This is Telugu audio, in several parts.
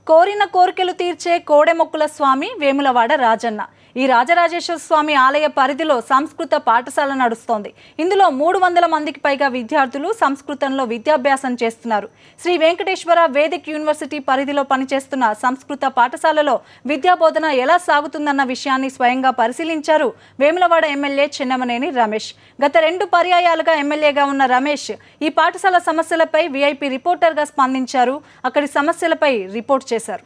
కోరిన కోరికలు తీర్చే కోడెమొక్కుల స్వామి వేములవాడ రాజన్న. ఈ రాజరాజేశ్వర స్వామి ఆలయ పరిధిలో సంస్కృత పాఠశాల నడుస్తోంది. ఇందులో 300 మందికి పైగా విద్యార్థులు సంస్కృతంలో విద్యాభ్యాసం చేస్తున్నారు. శ్రీ వెంకటేశ్వర వేదిక్ యూనివర్సిటీ పరిధిలో పనిచేస్తున్న సంస్కృత పాఠశాలలో విద్యాబోధన ఎలా సాగుతుందన్న విషయాన్ని స్వయంగా పరిశీలించారు వేములవాడ ఎమ్మెల్యే చెన్నమనేని రమేష్. గత 2 పర్యాయాలుగా ఎమ్మెల్యేగా ఉన్న రమేష్ ఈ పాఠశాల సమస్యలపై వీఐపీ రిపోర్టర్గా స్పందించారు. అక్కడి సమస్యలపై రిపోర్ట్ చేశారు.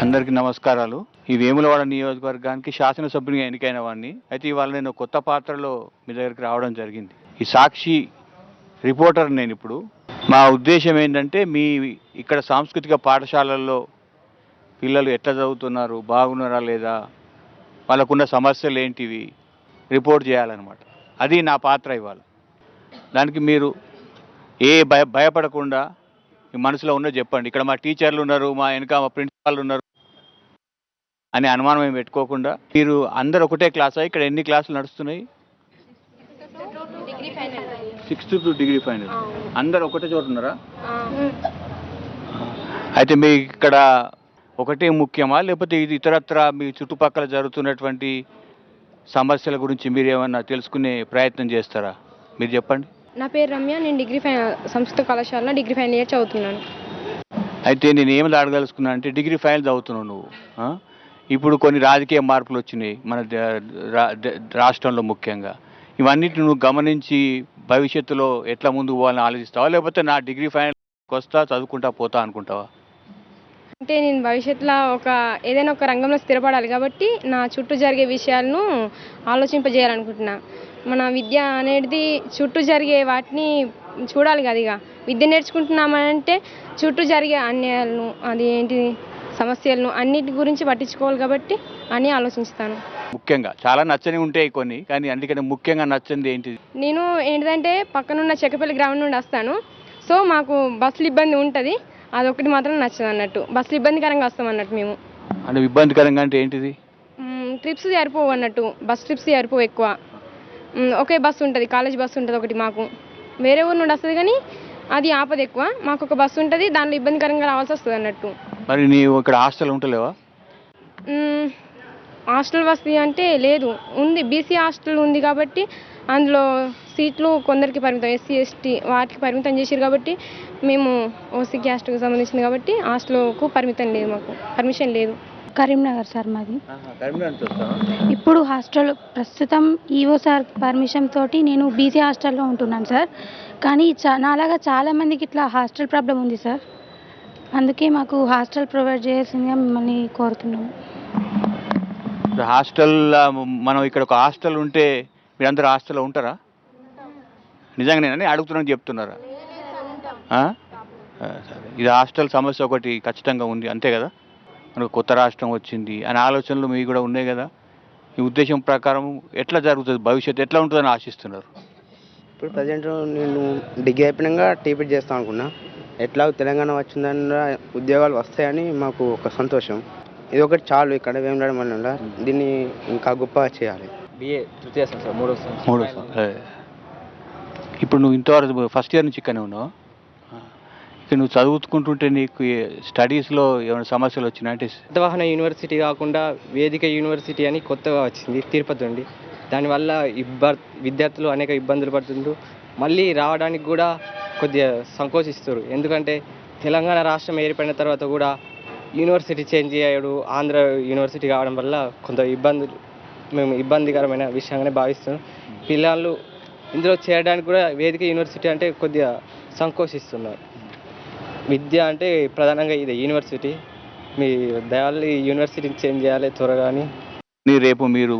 అందరికీ నమస్కారాలు. ఈ వేములవాడ నియోజకవర్గానికి శాసనసభ్యునిగా ఎన్నికైన వాడిని. అయితే ఇవాళ నేను కొత్త పాత్రలో మీ దగ్గరికి రావడం జరిగింది. ఈ సాక్షి రిపోర్టర్ నేను ఇప్పుడు. మా ఉద్దేశం ఏంటంటే మీ ఇక్కడ సాంస్కృతిక పాఠశాలల్లో పిల్లలు ఎట్లా చదువుతున్నారు, బాగున్నారా లేదా, వాళ్ళకున్న సమస్యలు ఏంటివి రిపోర్ట్ చేయాలన్నమాట. అది నా పాత్ర ఇవాళ. దానికి మీరు భయపడకుండా మీ మనసులో ఉన్నది చెప్పండి. ఇక్కడ మా టీచర్లు ఉన్నారు, మా వెనక మా ప్రిన్సిపాల్ ఉన్నారు అని అనుమానం ఏమి పెట్టుకోకుండా మీరు అందరు ఒకటే క్లాసా? ఇక్కడ ఎన్ని క్లాసులు నడుస్తున్నాయి? 6th to degree final. అందరు ఒకటే చోట ఉన్నారా? అయితే మీ ఇక్కడ ఒకటే ముఖ్యమా, లేకపోతే ఇది ఇతరత్ర మీ చుట్టుపక్కల జరుగుతున్నటువంటి సమస్యల గురించి మీరు ఏమన్నా తెలుసుకునే ప్రయత్నం చేస్తారా? మీరు చెప్పండి. నా పేరు రమ్య. నేను సంస్కృత కళాశాలలో డిగ్రీ ఫైనల్ ఇయర్ చదువుతున్నాను. అయితే నేను ఏమి అడగలుసుకున్నా అంటే, డిగ్రీ ఫైనల్ చదువుతున్నావు నువ్వు. ఇప్పుడు కొన్ని రాజకీయ మార్పులు వచ్చినాయి మన రాష్ట్రంలో ముఖ్యంగా. ఇవన్నిటి నువ్వు గమనించి భవిష్యత్తులో ఎట్లా ముందుకు పోవాలని ఆలోచిస్తావా, లేకపోతే నా డిగ్రీ ఫైనల్కి వస్తా చదువుకుంటా పోతా అనుకుంటావా? అంటే నేను భవిష్యత్తులో ఏదైనా ఒక రంగంలో స్థిరపడాలి కాబట్టి నా చుట్టూ జరిగే విషయాలను ఆలోచింపజేయాలనుకుంటున్నా. మన విద్య అనేది చుట్టూ జరిగే వాటిని చూడాలి కదా. ఇక విద్య నేర్చుకుంటున్నామంటే చుట్టూ జరిగే అన్యాయాలను, అది ఏంటి సమస్యలను అన్నిటి గురించి పట్టించుకోవాలి కాబట్టి అని ఆలోచిస్తాను. ముఖ్యంగా చాలా నచ్చని ఉంటాయి కొన్ని, కానీ అందుకని ముఖ్యంగా నచ్చింది ఏంటిది? నేను ఏంటిదంటే పక్కనున్న చెక్కపల్లి గ్రామం నుండి వస్తాను. సో మాకు బస్సులు ఇబ్బంది ఉంటుంది. అదొకటి మాత్రం నచ్చదు అన్నట్టు. బస్సులు ఇబ్బందికరంగా వస్తాం అన్నట్టు మేము. అంటే ఇబ్బందికరంగా అంటే ఏంటిది? ట్రిప్స్ సరిపోవు అన్నట్టు. బస్ ట్రిప్స్ సరిపోవు ఎక్కువ. ఒకే బస్సు ఉంటుంది, కాలేజ్ బస్సు ఉంటుంది ఒకటి. మాకు వేరే ఊరు నుండి వస్తుంది కానీ అది ఆపద ఎక్కువ. మాకు ఒక బస్సు ఉంటుంది, దానిలో ఇబ్బందికరంగా రావాల్సి వస్తుంది అన్నట్టు. మరి నీవు ఇక్కడ హాస్టల్ ఉంటలేవా? హాస్టల్ వసతి అంటే లేదు, ఉంది. బీసీ హాస్టల్ ఉంది కాబట్టి అందులో సీట్లు కొందరికి పరిమితం, ఎస్సీ ఎస్టీ వాటికి పరిమితం చేసారు కాబట్టి మేము ఓసీ క్యాస్ట్కి సంబంధించింది కాబట్టి హాస్టల్కు పరిమితం లేదు, మాకు పర్మిషన్ లేదు. కరీంనగర్ సార్ మాది. ఇప్పుడు హాస్టల్ ప్రస్తుతం ఈవో సార్ పర్మిషన్ తోటి నేను బీసీ హాస్టల్లో ఉంటున్నాను సార్. కానీ నాలాగా చాలామందికి ఇట్లా హాస్టల్ ప్రాబ్లం ఉంది సార్. అందుకే మాకు హాస్టల్ ప్రొవైడ్ చేయాల్సిందిగా మిమ్మల్ని కోరుతున్నాము. హాస్టల్ మనం ఇక్కడ ఒక హాస్టల్ ఉంటే మీరందరూ హాస్టల్లో ఉంటారా? నిజంగానే అడుగుతున్నాను చెప్తున్నారా? ఇది హాస్టల్ సమస్య ఒకటి ఖచ్చితంగా ఉంది, అంతే కదా. మనకు కొత్త రాష్ట్రం వచ్చింది అనే ఆలోచనలు మీకు కూడా ఉన్నాయి కదా. ఈ ఉద్దేశం ప్రకారం ఎట్లా జరుగుతుంది, భవిష్యత్తు ఎట్లా ఉంటుందని ఆశిస్తున్నారు? ఇప్పుడు ప్రజెంట్ నేను డిగ్రీ అయిపోయినాక టీపీటీ చేస్తాం అనుకున్నా. ఎట్లా తెలంగాణ వచ్చిందన్న ఉద్యోగాలు వస్తాయని మాకు ఒక సంతోషం. ఇది ఒకటి చాలు ఇక్కడ వేములవాడ మండలంలో. దీన్ని ఇంకా గొప్పగా చేయాలి. BA తృతీయ సంవత్సరం, మూడో సంవత్సరం. ఇప్పుడు నువ్వు ఇంతవరకు ఫస్ట్ ఇయర్ నుంచి ఇక్కడనే ఉన్నావు. ఇక నువ్వు చదువుకుంటుంటే నీకు స్టడీస్లో ఏమైనా సమస్యలు వచ్చినా? అంటే శాతవాహన యూనివర్సిటీ కాకుండా వేదిక యూనివర్సిటీ అని కొత్తగా వచ్చింది తిరుపతి నుండి. దానివల్ల విద్యార్థులు అనేక ఇబ్బందులు పడుతుండ్రు. మళ్ళీ రావడానికి కూడా కొద్దిగా సంకోచిస్తారు. ఎందుకంటే తెలంగాణ రాష్ట్రం ఏర్పడిన తర్వాత కూడా యూనివర్సిటీ చేంజ్ అయ్యాడు, ఆంధ్ర యూనివర్సిటీ కావడం వల్ల కొంత మేము ఇబ్బందికరమైన విషయంగానే భావిస్తున్నాం. పిల్లలు ఇందులో చేరడానికి కూడా వేదిక యూనివర్సిటీ అంటే కొద్దిగా సంకోచిస్తున్నారు. విద్య అంటే ప్రధానంగా ఇది యూనివర్సిటీ. మీ దయాలు యూనివర్సిటీని చేంజ్ చేయాలి త్వరగాని. రేపు మీరు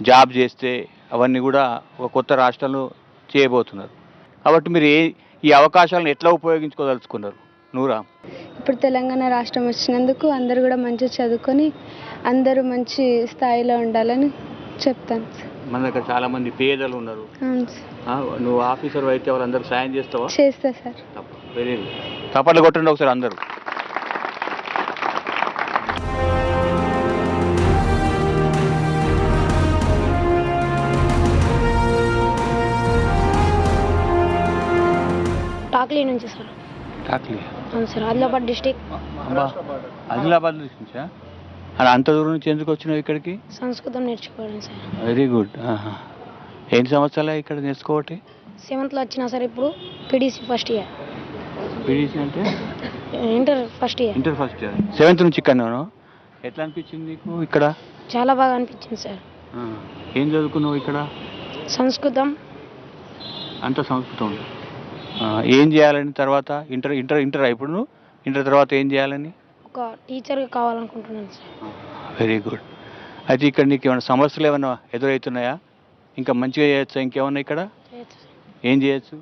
జాబ్ చేస్తే అవన్నీ కూడా ఒక కొత్త రాష్ట్రంలో చేయబోతున్నారు కాబట్టి మీరు ఈ అవకాశాలను ఎట్లా ఉపయోగించుకోదలుచుకున్నారు? నూరా, ఇప్పుడు తెలంగాణ రాష్ట్రం వచ్చినందుకు అందరూ కూడా మంచిగా చదువుకొని అందరూ మంచి స్థాయిలో ఉండాలని చెప్తాను. మన దగ్గర చాలా మంది పేదలు ఉన్నారు. నువ్వు ఆఫీసర్ అయితే వాళ్ళందరూ సాయం చేస్తావా? చేస్తా సార్. Very good. చప్పట్లు కొట్టండి ఒకసారి అందరూ. టాక్లీ నుంచి సార్. టాక్లీ అవును సార్, ఆదిలాబాద్ డిస్టిక్. అబ్బా, ఆదిలాబాద్ నుంచా? అలా అంత దూరం నుంచి ఎందుకు వచ్చినావు ఇక్కడికి? సంస్కృతం నేర్చుకోవడం సార్. Very good. ఎన్ని సంవత్సరాలు ఇక్కడ నేర్చుకోవటి? 7th వచ్చినా సార్. ఇప్పుడు పీడీసీ ఫస్ట్ ఇయర్. పీడీసీ అంటే inter first year. Inter first year. 7th నుంచి ఇక్కడ ఎట్లా అనిపించింది నీకు ఇక్కడ? చాలా బాగా అనిపించింది సార్. ఏం చదువుకున్నావు ఇక్కడ? సంస్కృతం. అంత సంస్కృతం. ఏం చేయాలని తర్వాత? ఇంటర్ ఇంటర్ ఇంటర్ ఇప్పుడు నువ్వు ఇంటర్ తర్వాత ఏం చేయాలని? ఒక టీచర్గా కావాలనుకుంటున్నాను సార్. Very good. అయితే ఇక్కడ నీకు ఏమైనా సమస్యలు ఏమైనా ఎదురవుతున్నాయా? ఇంకా మంచిగా చేయొచ్చా? ఇంకేమన్నా ఇక్కడ ఏం చేయొచ్చు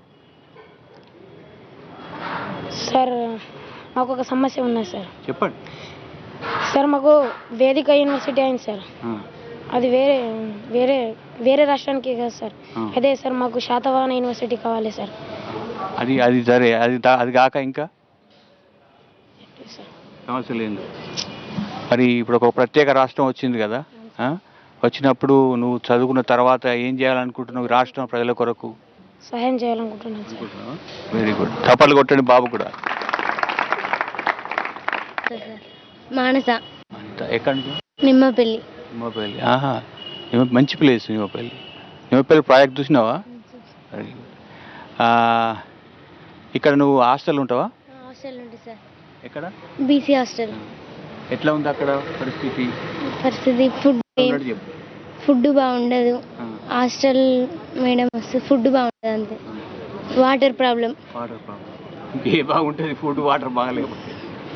సార్? మాకు ఒక సమస్య ఉన్నది సార్. చెప్పండి సార్, మాకు వేదిక యూనివర్సిటీ అయింది సార్. అది వేరే వేరే వేరే రాష్ట్రానికి కదా సార్. అదే సార్, మాకు శాతవాహన యూనివర్సిటీ కావాలి సార్. అది అది సరే, అది కాక ఇంకా సమస్య లేదు. మరి ఇప్పుడు ఒక ప్రత్యేక రాష్ట్రం వచ్చింది కదా, వచ్చినప్పుడు నువ్వు చదువుకున్న తర్వాత ఏం చేయాలనుకుంటున్నావు? రాష్ట్రం ప్రజల కొరకు సహాయం చేయాలనుకుంటున్నాను సార్. Very good. చప్పట్లు కొట్టండి బాబు కూడా. మానస. ఎక్కడి నుంచి? నిమ్మపల్లి. నిమ్మపల్లి. మంచి ప్లేస్ నిమ్మపల్లి. నిమ్మపల్లి ప్రాజెక్ట్ చూసినావా? Very good. ఇక్కడ నువ్వు హాస్టల్ ఉంటావా? హాస్టల్ ఉంటుంది సార్. ఎక్కడ? BC hostel. ఎట్లా ఉంది అక్కడ పరిస్థితి? ఫుడ్ బాగుండదు. హాస్టల్ మేడం వస్తే ఫుడ్ బాగుండదు అంతే. Water problem. ఏ బాగుంటుంది? ఫుడ్ వాటర్ బాగాలేకపోతే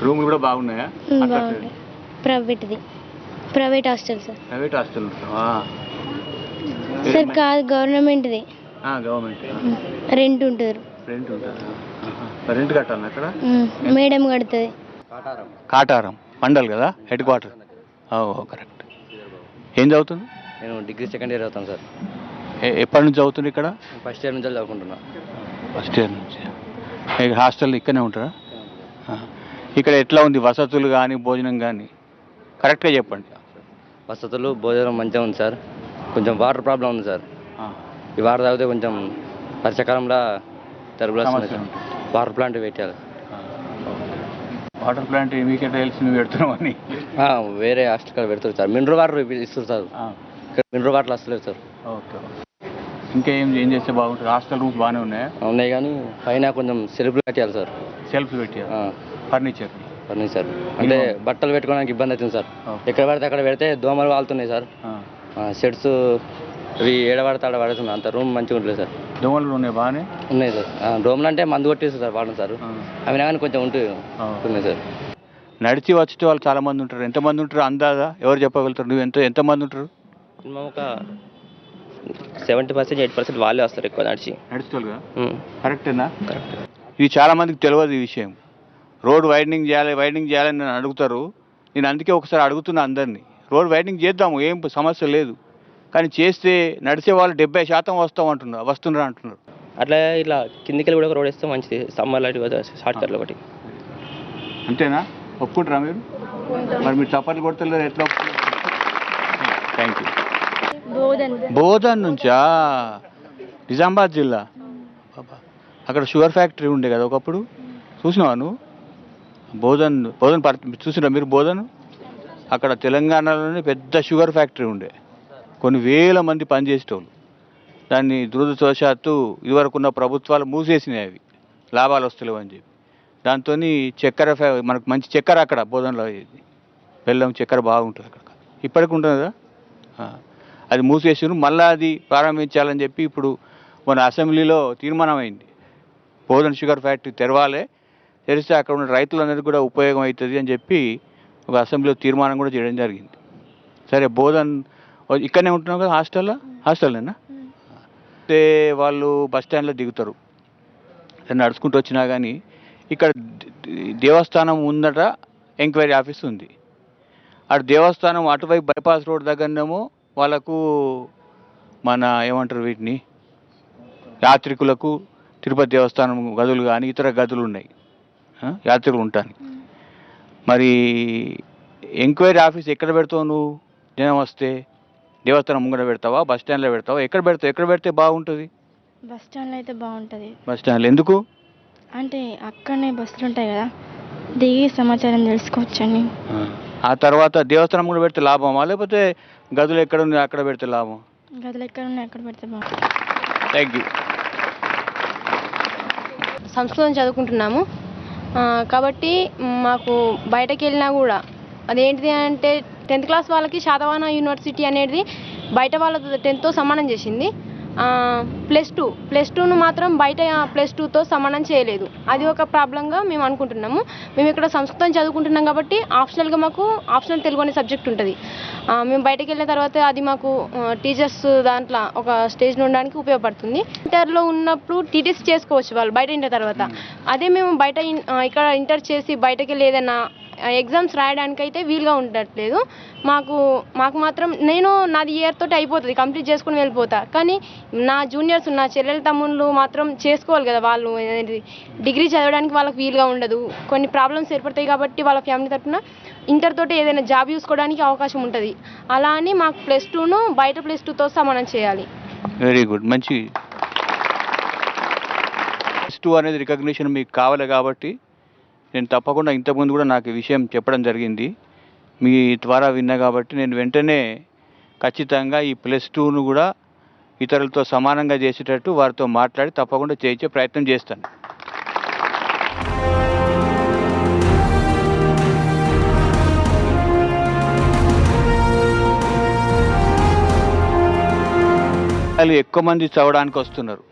రూములు కూడా బాగున్నాయా? బాగుంటాయి. Private hostel sir. Private hostel ఉంటావా? సార్ కాదు, గవర్నమెంట్ది. గవర్నమెంట్. రెంట్ ఉంటారు. రెంట్ ఉంటుంది. రెంట్ కట్టాలి అక్కడ? మేడం కడుతుంది. కాటారం మండల్ కదా, హెడ్ క్వార్టర్. కరెక్ట్. ఏం చదువుతుంది? నేను డిగ్రీ సెకండ్ ఇయర్ అవుతాను సార్. ఎప్పటి నుంచి చదువుతుంది ఇక్కడ? ఫస్ట్ ఇయర్ నుంచి చదువుకుంటున్నా. ఫస్ట్ ఇయర్ నుంచి. హాస్టల్ ఇక్కడనే ఉంటారా? ఇక్కడ ఎట్లా ఉంది వసతులు కానీ భోజనం కానీ? కరెక్ట్గా చెప్పండి. వసతులు భోజనం మంచిగా ఉంది సార్. కొంచెం వాటర్ ప్రాబ్లం ఉంది సార్. ఈ వాటర్ తాగితే కొంచెం వర్షాకాలంలో తరబులు వాటర్ ప్లాంట్ పెట్టాలి. వాటర్ ప్లాంట్ మీకే తెలిసి మేము పెడుతున్నామని వేరే హాస్టల్ కాడ పెడతారు సార్. మినరల్ వాటర్ ఇస్తారు సార్. ఇక్కడ మినరల్ వాటర్ వస్తలేదు సార్. ఓకే. ఇంకా ఏం చేస్తే బాగుంటుంది? హాస్టల్ రూమ్స్ బాగానే ఉన్నాయా? ఉన్నాయి, కానీ పైన కొంచెం సెల్ఫ్లు కట్టాలి సార్. సెల్ఫ్ పెట్టాలి. ఫర్నిచర్ అంటే బట్టలు పెట్టుకోవడానికి ఇబ్బంది అవుతుంది సార్. ఎక్కడ పడితే అక్కడ పెడితే దోమలు వాళ్తున్నాయి సార్. షెడ్స్ ఇవి ఏడబడితే ఆడ పడుతుంది. అంత రూమ్ మంచిగా ఉంటుంది సార్. దోమలు ఉన్నాయి బాగానే ఉన్నాయి సార్. రూమ్లు అంటే మందు కొట్టేస్తారు సార్ వాడడం సార్. అవి కానీ కొంచెం ఉంటుంది సార్. నడిచి వచ్చే వాళ్ళు చాలా మంది ఉంటారు. ఎంతమంది ఉంటారు అందాదా? ఎవరు చెప్పగలుగుతారు? నువ్వు ఎంతమంది ఉంటారు? మేము ఒక 70% 8% వాళ్ళే వస్తారు ఎక్కువ నడుచుకోలుగా. కరెక్టేనా? కరెక్ట్. ఇది చాలా మందికి తెలియదు ఈ విషయం. రోడ్ వైడనింగ్ చేయాలని నన్ను అడుగుతారు. నేను అందుకే ఒకసారి అడుగుతున్నా అందరినీ, రోడ్ వైడనింగ్ చేద్దాము, ఏం సమస్య లేదు, కానీ చేస్తే నడిచే వాళ్ళు 70% వస్తున్నారు అంటున్నారు. అట్లా ఇట్లా కిందికి కూడా రోడ్ వేస్తే మంచిది. సమ్మర్ లైట్ షార్ట్ కట్లు ఒకటి. అంతేనా? ఒప్పుకుంటారా మీరు? మరి మీరు చప్పట్లు కొడతలేరు, ఎట్లా ఒప్పుకుంటారు? Thank you. బోధన్ నుంచా? నిజామాబాద్ జిల్లా. అక్కడ షుగర్ ఫ్యాక్టరీ ఉండే కదా ఒకప్పుడు, చూసినావా నువ్వు? బోధన్ చూసినా మీరు? బోధన్ అక్కడ తెలంగాణలోనే పెద్ద షుగర్ ఫ్యాక్టరీ ఉండే, కొన్ని వేల మంది పనిచేసేటోళ్ళు. దాన్ని దురదృష్టవశాత్తు ఇదివరకున్న ప్రభుత్వాలు మూసేసినాయి, అవి లాభాలు వస్తలేవు అని చెప్పి. దాంతో చక్కెర మనకు మంచి చక్కెర అక్కడ బోధనలో, బెల్లం చక్కెర బాగుంటుంది అక్కడ. ఇప్పటికి ఉంటుంది కదా, అది మూసేసారు. మళ్ళీ అది ప్రారంభించాలని చెప్పి ఇప్పుడు మన అసెంబ్లీలో తీర్మానం అయింది, బోధన్ షుగర్ ఫ్యాక్టరీ తెరవాలి, తెరిస్తే అక్కడ ఉన్న రైతులందరికీ కూడా ఉపయోగం అవుతుంది అని చెప్పి ఒక అసెంబ్లీలో తీర్మానం కూడా చేయడం జరిగింది. సరే, బోధన్ ఇక్కడనే ఉంటున్నావు కదా, హాస్టల్నేనా? అయితే వాళ్ళు బస్ స్టాండ్లో దిగుతారు, నడుచుకుంటూ వచ్చినా కానీ ఇక్కడ దేవస్థానం ఉందట, ఎంక్వైరీ ఆఫీస్ ఉంది. అటు దేవస్థానం అటువైపు బైపాస్ రోడ్ దగ్గరనేమో వాళ్ళకు మన ఏమంటారు వీటిని, యాత్రికులకు తిరుపతి దేవస్థానం గదులు కానీ ఇతర గదులు ఉన్నాయి, యాత్రికులు ఉంటాను. మరి ఎంక్వైరీ ఆఫీస్ ఎక్కడ పెడతావు నువ్వు? జనం వస్తే దేవస్థానం ముంగడ పెడతావా, బస్ స్టాండ్లో పెడతావా? ఎక్కడ పెడితే బాగుంటుంది? బస్ స్టాండ్లో అయితే బాగుంటుంది. బస్ స్టాండ్లో ఎందుకు? అంటే అక్కడనే బస్సులు ఉంటాయి కదా, దిగి సమాచారం తెలుసుకోవచ్చని. ఆ తర్వాత దేవస్థానం కూడా పెడితే లాభమా, లేకపోతే గదులు ఎక్కడ ఉన్నాయి అక్కడ పెడితే లాభం? గదులు ఎక్కడ ఉన్నాయి అక్కడ పెడితే బాగుంటుంది. Thank you. సంస్కృతం చదువుకుంటున్నాము కాబట్టి మాకు బయటకు వెళ్ళినా కూడా అదేంటిది అంటే 10th క్లాస్ వాళ్ళకి శాతవాహన యూనివర్సిటీ అనేది బయట వాళ్ళ 10th సమానం చేసింది. +2ను మాత్రం బయట +2తో సమానం చేయలేదు. అది ఒక ప్రాబ్లంగా మేము అనుకుంటున్నాము. మేము ఇక్కడ సంస్కృతం చదువుకుంటున్నాం కాబట్టి ఆప్షనల్గా మాకు ఆప్షనల్ తెలుగు అనే సబ్జెక్ట్ ఉంటుంది. మేము బయటకు వెళ్ళిన తర్వాత అది మాకు టీచర్స్ దాంట్లో ఒక స్టేజ్ ఉండడానికి ఉపయోగపడుతుంది. ఇంటర్లో ఉన్నప్పుడు టీటీసీ చేసుకోవచ్చు వాళ్ళు బయట ఇంటర్ తర్వాత. అదే మేము బయట ఇక్కడ ఇంటర్ చేసి బయటకు వెళ్ళి ఏదైనా ఎగ్జామ్స్ రాయడానికైతే వీలుగా ఉండట్లేదు. మాకు మాత్రం నాది ఇయర్ తోటి అయిపోతుంది, కంప్లీట్ చేసుకుని వెళ్ళిపోతా. కానీ నా జూనియర్స్ నా చెల్లెల తమ్ముళ్ళు మాత్రం చేసుకోవాలి కదా, వాళ్ళు డిగ్రీ చదవడానికి వాళ్ళకి వీలుగా ఉండదు. కొన్ని ప్రాబ్లమ్స్ ఏర్పడతాయి కాబట్టి వాళ్ళ ఫ్యామిలీ తరఫున ఇంటర్ తోటి ఏదైనా జాబ్ చూసుకోవడానికి అవకాశం ఉంటుంది. అలా అని మాకు +2ను బయట +2తో సమానం చేయాలి. వెరీ గుడ్, మంచి. +2 అనేది రికగ్నిషన్ మీకు కావాలి కాబట్టి నేను తప్పకుండా ఇంతకుముందు కూడా నాకు ఈ విషయం చెప్పడం జరిగింది, మీ ద్వారా విన్నా కాబట్టి నేను వెంటనే ఖచ్చితంగా ఈ +2ను కూడా ఇతరులతో సమానంగా చేసేటట్టు వారితో మాట్లాడి తప్పకుండా చేయించే ప్రయత్నం చేస్తాను. వాళ్ళు ఎక్కువ మంది చదవడానికి వస్తున్నారు,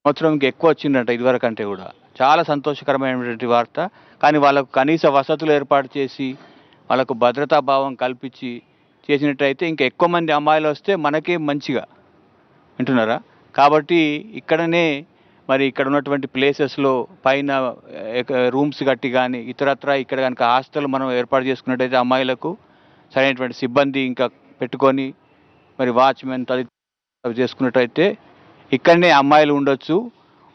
సంవత్సరం ఇంకా ఎక్కువ వచ్చిందంట ఇదివరకు కంటే కూడా. చాలా సంతోషకరమైనటువంటి వార్త. కానీ వాళ్ళకు కనీస వసతులు ఏర్పాటు చేసి వాళ్ళకు భద్రతా భావం కల్పించి చేసినట్టయితే ఇంకా ఎక్కువ మంది అమ్మాయిలు వస్తే మనకే మంచిగా, వింటున్నారా? కాబట్టి ఇక్కడనే మరి ఇక్కడ ఉన్నటువంటి ప్లేసెస్లో పైన రూమ్స్ కట్టి కానీ ఇతరత్ర ఇక్కడ కనుక హాస్టల్ మనం ఏర్పాటు చేసుకున్నట్టయితే అమ్మాయిలకు సరైనటువంటి సిబ్బంది ఇంకా పెట్టుకొని మరి వాచ్మెన్ తదితర చేసుకున్నట్టయితే ఇక్కడనే అమ్మాయిలు ఉండొచ్చు.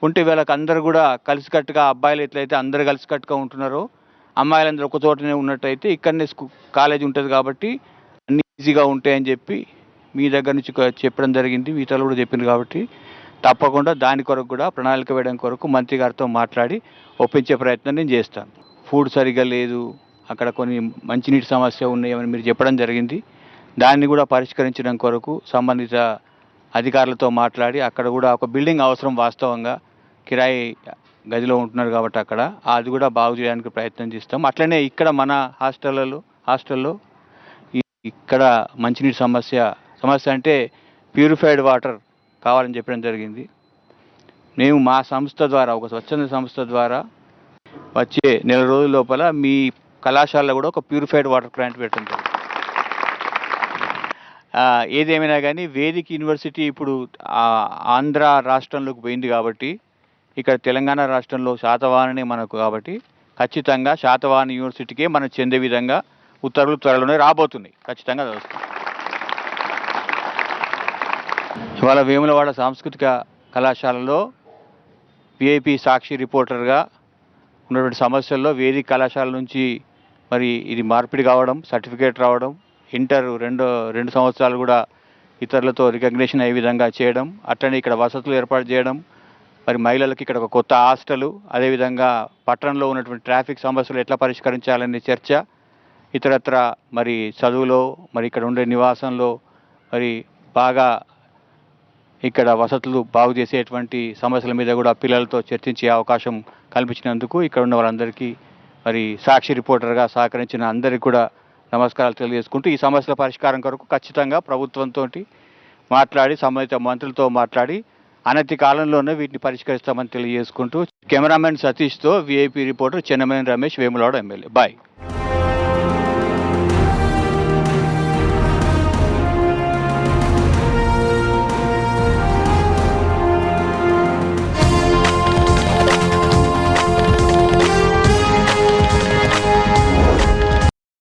ఉంటే వీళ్ళకి అందరూ కూడా కలిసికట్టుగా, అబ్బాయిలు ఎట్లయితే అందరూ కలిసికట్టుగా ఉంటున్నారో అమ్మాయిలందరూ ఒక చోటనే ఉన్నట్టయితే ఇక్కడనే కాలేజ్ ఉంటుంది కాబట్టి అన్నీ ఈజీగా ఉంటాయని చెప్పి మీ దగ్గర నుంచి చెప్పడం జరిగింది, ఇతరులు కూడా చెప్పింది. కాబట్టి తప్పకుండా దాని కొరకు కూడా ప్రణాళిక వేయడం కొరకు మంత్రి గారితో మాట్లాడి ఒప్పించే ప్రయత్నం నేను చేస్తాను. ఫుడ్ సరిగ్గా లేదు, అక్కడ కొన్ని మంచినీటి సమస్య ఉన్నాయని మీరు చెప్పడం జరిగింది. దాన్ని కూడా పరిష్కరించడం కొరకు సంబంధిత అధికారులతో మాట్లాడి అక్కడ కూడా ఒక బిల్డింగ్ అవసరం, వాస్తవంగా కిరాయి గదిలో ఉంటున్నారు కాబట్టి అక్కడ అది కూడా బాగు చేయడానికి ప్రయత్నం చేస్తాం. అట్లనే ఇక్కడ మన హాస్టల్లో ఇక్కడ మంచినీటి సమస్య అంటే ప్యూరిఫైడ్ వాటర్ కావాలని చెప్పడం జరిగింది. మేము మా సంస్థ ద్వారా, ఒక స్వచ్ఛంద సంస్థ ద్వారా వచ్చే నెల రోజుల లోపల మీ కళాశాలలో కూడా ఒక ప్యూరిఫైడ్ వాటర్ ప్లాంట్ పెట్టడం జరిగింది. ఏదేమైనా కానీ వేదిక యూనివర్సిటీ ఇప్పుడు ఆంధ్ర రాష్ట్రంలోకి పోయింది కాబట్టి ఇక్కడ తెలంగాణ రాష్ట్రంలో శాతవాహననే మనకు కాబట్టి ఖచ్చితంగా శాతవాహన యూనివర్సిటీకే మనం చెందే విధంగా ఉత్తర్వులు త్వరలోనే రాబోతున్నాయి. ఖచ్చితంగా వస్తాయి. ఇవాళ వేములవాడ సాంస్కృతిక కళాశాలలో విఐపి సాక్షి రిపోర్టర్గా ఉన్నటువంటి సమస్యల్లో వేదిక కళాశాల నుంచి మరి ఇది మార్పిడి కావడం, సర్టిఫికేట్ రావడం, ఇంటర్ రెండు సంవత్సరాలు కూడా ఇతరులతో రికగ్నిషన్ అయ్యే విధంగా చేయడం, అట్లనే ఇక్కడ వసతులు ఏర్పాటు చేయడం, మరి మహిళలకు ఇక్కడ ఒక కొత్త హాస్టలు, అదేవిధంగా పట్టణంలో ఉన్నటువంటి ట్రాఫిక్ సమస్యలు ఎట్లా పరిష్కరించాలనే చర్చ, ఇతరత్ర మరి చదువులో, మరి ఇక్కడ ఉండే నివాసంలో మరి బాగా ఇక్కడ వసతులు బాగు చేసేటువంటి సమస్యల మీద కూడా పిల్లలతో చర్చించే అవకాశం కల్పించినందుకు ఇక్కడ ఉన్న వాళ్ళందరికీ మరి సాక్షి రిపోర్టర్గా సహకరించిన అందరికీ కూడా నమస్కారాలు తెలియజేసుకుంటూ ఈ సమస్యల పరిష్కారం కొరకు ఖచ్చితంగా ప్రభుత్వంతో మాట్లాడి సంబంధిత మంత్రులతో మాట్లాడి అనతి కాలంలోనే వీటిని పరిష్కరిస్తామని తెలియజేసుకుంటూ కెమెరామెన్ సతీష్తో VIP reporter Chennamaneni Ramesh, Vemulawada MLA. Bye.